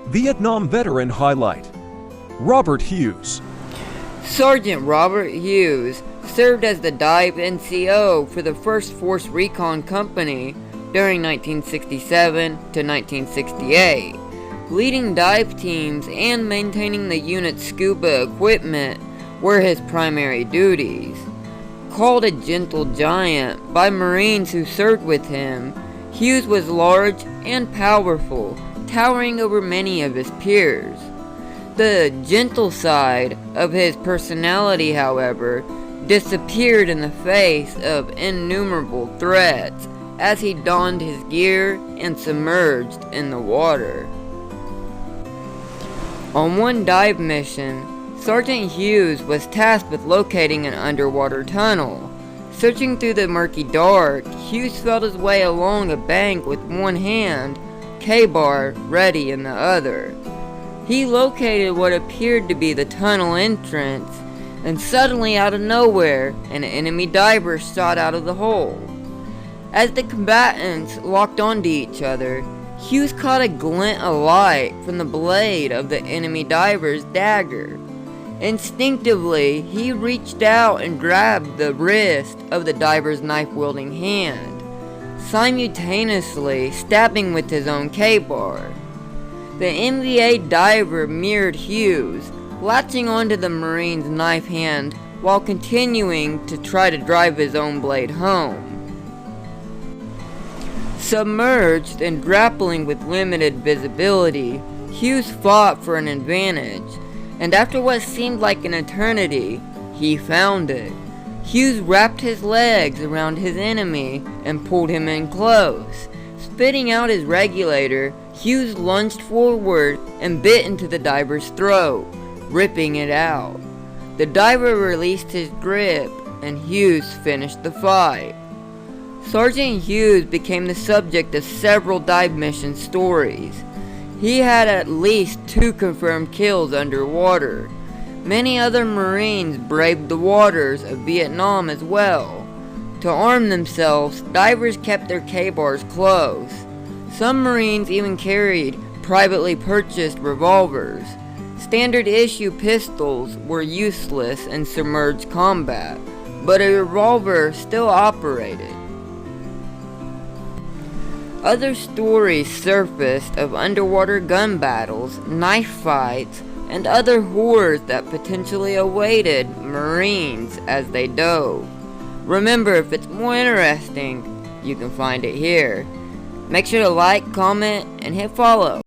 Vietnam veteran highlight. Robert Hughes. Sergeant Robert Hughes served as the dive NCO for the 1st Force Recon Company during 1967 to 1968. Leading dive teams and maintaining the unit's scuba equipment were his primary duties. Called a gentle giant by Marines who served with him, Hughes was large and powerful, towering over many of his peers. The gentle side of his personality, however, disappeared in the face of innumerable threats as he donned his gear and submerged in the water. On one dive mission, Sergeant Hughes was tasked with locating an underwater tunnel. Searching through the murky dark, Hughes felt his way along a bank with one hand, K-bar ready in the other. He located what appeared to be the tunnel entrance, and suddenly out of nowhere, an enemy diver shot out of the hole. As the combatants locked onto each other, Hughes caught a glint of light from the blade of the enemy diver's dagger. Instinctively, he reached out and grabbed the wrist of the diver's knife-wielding hand, simultaneously stabbing with his own K-bar. The NBA diver mirrored Hughes, latching onto the Marine's knife hand while continuing to try to drive his own blade home. Submerged and grappling with limited visibility, Hughes fought for an advantage, and after what seemed like an eternity, he found it. Hughes wrapped his legs around his enemy and pulled him in close. Spitting out his regulator, Hughes lunged forward and bit into the diver's throat, ripping it out. The diver released his grip, and Hughes finished the fight. Sergeant Hughes became the subject of several dive mission stories. He had at least 2 confirmed kills underwater. Many other Marines braved the waters of Vietnam as well. To arm themselves, divers kept their K-bars close. Some Marines even carried privately purchased revolvers. Standard issue pistols were useless in submerged combat, but a revolver still operated. Other stories surfaced of underwater gun battles, knife fights, and other horrors that potentially awaited Marines as they dove. Remember, if it's more interesting, you can find it here. Make sure to like, comment, and hit follow.